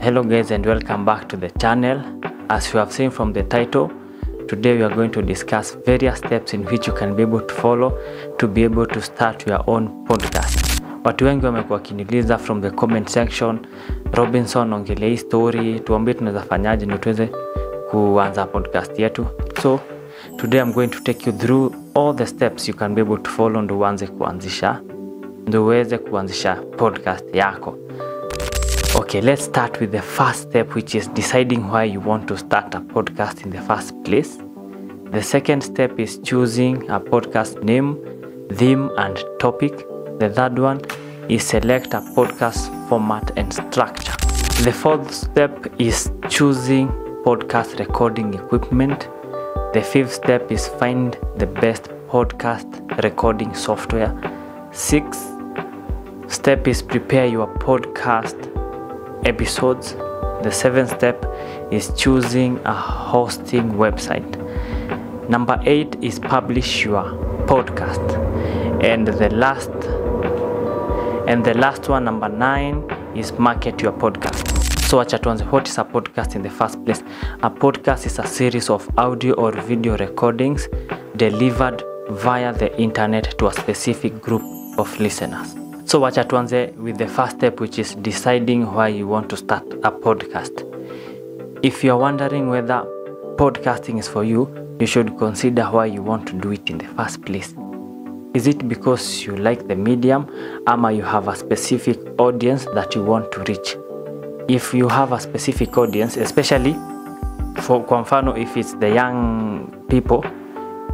Hello guys and welcome back to the channel. As you have seen from the title, today we are going to discuss various steps in which you can be able to follow to be able to start your own podcast. Watu wengi wamekuwa kiniuliza from the comment section, Robinson ongelea hii story, tuambie tunaweza fanyaje ndio tuweze kuanza podcast yetu. So today I'm going to take you through all the steps you can be able to follow ndio uweze kuanzisha podcast yako. Okay, let's start with the first step, which is deciding why you want to start a podcast in the first place. The second step is choosing a podcast name, theme, and topic. The third one is select a podcast format and structure. The fourth step is choosing podcast recording equipment. The fifth step is find the best podcast recording software. Sixth step is prepare your podcast episodes. The seventh step is choosing a hosting website. Number 8 is publish your podcast. And the last one, number 9, is market your podcast. So acha tuanze, what is a podcast in the first place? A podcast is a series of audio or video recordings delivered via the internet to a specific group of listeners. So wacha tuanze with the first step, which is deciding why you want to start a podcast. If you're wondering whether podcasting is for you, you should consider why you want to do it in the first place. Is it because you like the medium, or you have a specific audience that you want to reach? If you have a specific audience, especially kwa mfano if it's the young people,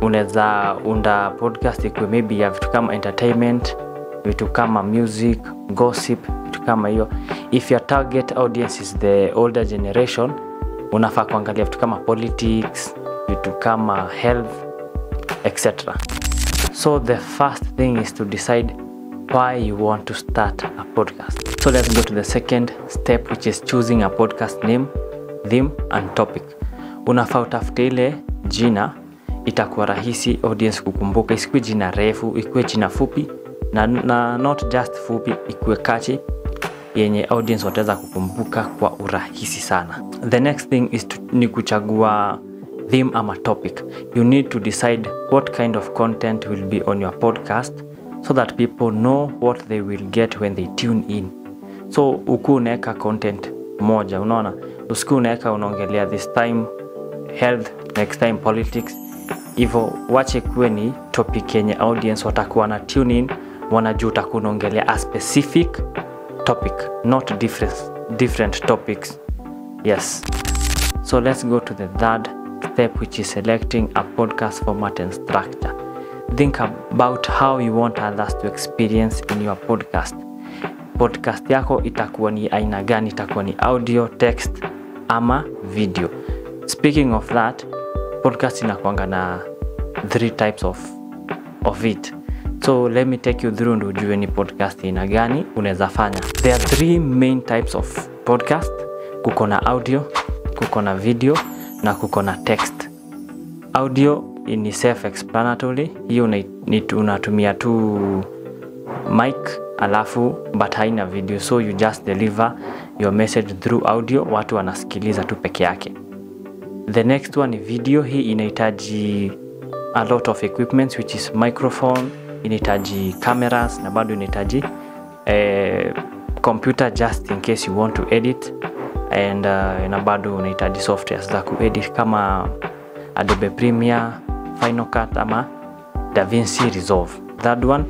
unaweza unda podcast ikwe maybe ya vitu kama entertainment, vitu kama music, gossip, vitu kama hiyo. If your target audience is the older generation, unafaa kuangalia vitu kama politics, vitu kama health, etc. So the first thing is to decide why you want to start a podcast. So let's go to the second step, which is choosing a podcast name, theme, and topic. Unafaa utafute ile jina itakuwa rahisi audience kukumbuka, isikuwe jina refu, ikuwe jina fupi na not just fupi, ikuwe catchy yenye audience wataweza kukumbuka kwa urahisi sana. The next thing is ni kuchagua theme ama topic. You need to decide what kind of content will be on your podcast so that people know what they will get when they tune in. So uku unaweka content moja, unaona, usiku unaweka unaongelea this time health, next time politics. Hivyo wache kuwe ni topic yenye audience watakuwa na tune in, wanajua utakuongelea a specific topic, not different topics. Yes. So let's go to the third step, which is selecting a podcast format and structure. Think about how you want others to experience in your podcast. Podcast yako itakuwa ni aina gani? Itakuwa ni audio, text, ama video. Speaking of that, podcast inakuanga na 3 types of it. So let me take you through ndio ujue ni podcast ina gani unaweza fanya. There are 3 main types of podcast. Kuko na audio, kuko na video, na kuko na text. Audio ni self-explanatory. Hiyo unatumia tu mic alafu but haina video, so you just deliver your message through audio, watu wanasikiliza tu peke yake. The next one is video. Hii inahitaji a lot of equipment, which is microphone, inahitaji cameras, na bado inahitaji computer just in case you want to edit, and na bado unahitaji software za kuedit kama Adobe Premiere, Final Cut ama DaVinci Resolve. That one,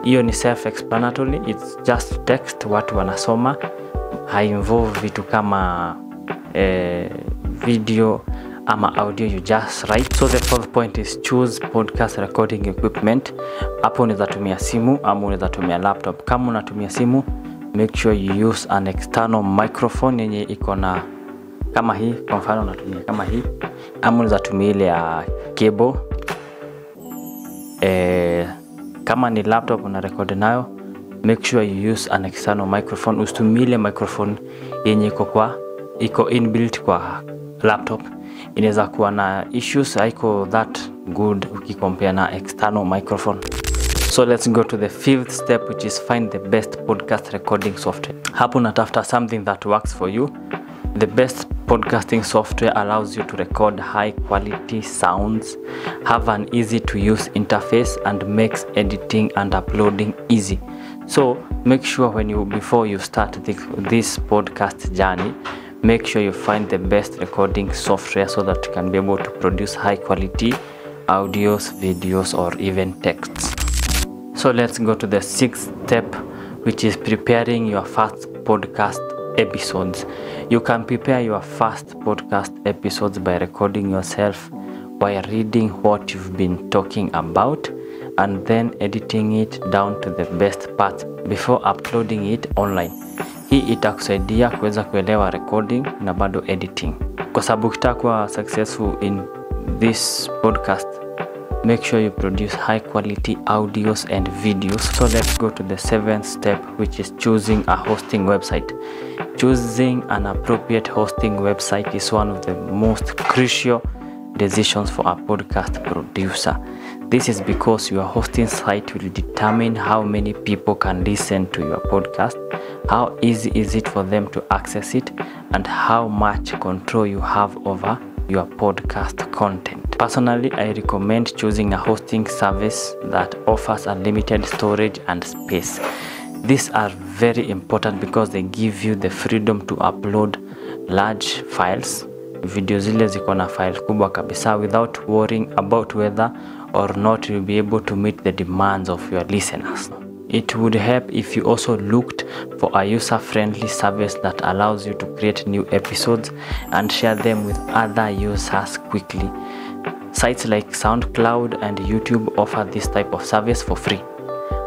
hiyo ni self-explanatory, it's just text, watu wanasoma, involve vitu kama video ama audio, you just write. So the fourth point is choose podcast recording equipment. Hapo unaweza tumia simu ama unaweza tumia laptop. Kama unatumia simu, make sure you use an external microphone yenye iko na kama hii, kwa mfano unatumia kama hii, ama unaweza tumia ile ya cable. Kama ni laptop una record nayo, make sure you use an external microphone. Usitumie ile microphone yenye iko inbuilt kwa laptop. Inaweza kuwa na issues, haiko that good ukicompare na external microphone. So let's go to the fifth step, which is find the best podcast recording software. Hapo unatafuta something that works for you. The best podcasting software allows you to record high quality sounds, have an easy to use interface, and makes editing and uploading easy. So make sure before you start this podcast journey, make sure you find the best recording software so that you can be able to produce high quality audios, videos, or even texts. So let's go to the 6th step, which is preparing your first podcast episodes. You can prepare your first podcast episodes by recording yourself while reading what you've been talking about and then editing it down to the best parts before uploading it online. Hii itakusaidia kuweza kuelewa recording na bado editing. Kwa sababu ukitaka kuwa successful in this podcast, make sure you produce high quality audios and videos. So let's go to the 7th step, which is choosing a hosting website. Choosing an appropriate hosting website is one of the most crucial decisions for a podcast producer. This is because your hosting site will determine how many people can listen to your podcast, how easy is it for them to access it, and how much control you have over your podcast content. Personally, I recommend choosing a hosting service that offers unlimited storage and space. These are very important because they give you the freedom to upload large files, video zile ziko na file kubwa kabisa, without worrying about whether or not you'll be able to meet the demands of your listeners. It would help if you also looked for a user-friendly service that allows you to create new episodes and share them with other users quickly. Sites like SoundCloud and YouTube offer this type of service for free.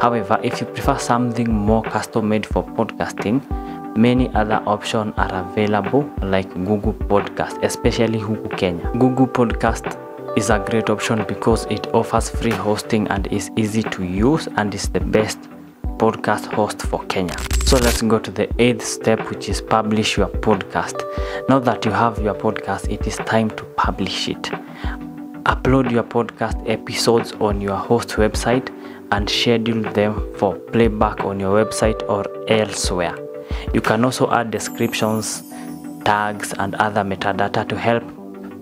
However, if you prefer something more custom-made for podcasting, many other options are available, like Google Podcast, especially huku Kenya. Google Podcast is a great option because it offers free hosting and is easy to use and is the best podcast host for Kenya. So let's go to the 8th step, which is publish your podcast. Now that you have your podcast, it is time to publish it. Upload your podcast episodes on your host website and schedule them for playback on your website or elsewhere. You can also add descriptions, tags, and other metadata to help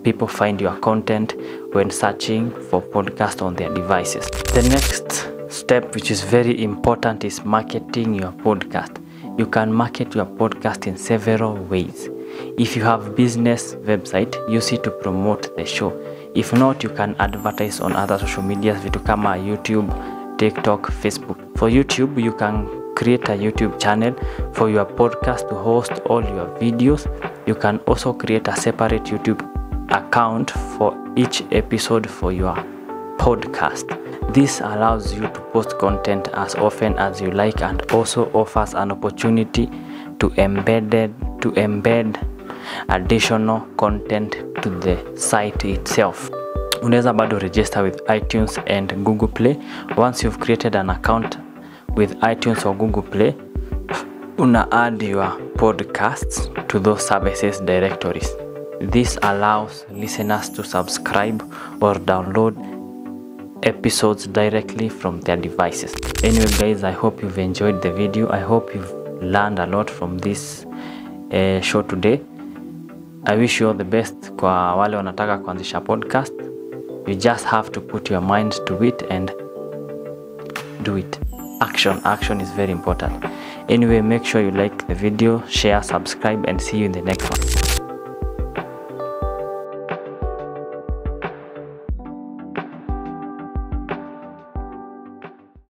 people find your content when searching for podcasts on their devices. The next step, which is very important, is marketing your podcast. You can market your podcast in several ways. If you have business website, use it to promote the show. If not, you can advertise on other social medias, vitu kama YouTube, TikTok, Facebook. For YouTube, you can create a YouTube channel for your podcast to host all your videos. You can also create a separate YouTube account for each episode for your podcast. This allows you to post content as often as you like and also offers an opportunity to embed additional content to the site itself. Unaweza bado register with iTunes and Google Play. Once you've created an account with iTunes or Google Play, una add your podcasts to those services directories. This allows listeners to subscribe or download episodes directly from their devices. Anyway guys, I hope you've enjoyed the video. I hope you've learned a lot from this show today. I wish you all the best kwa wale wanataka kuanzisha podcast. You just have to put your mind to it and do it. Action is very important. Anyway, make sure you like the video, share, subscribe, and see you in the next one.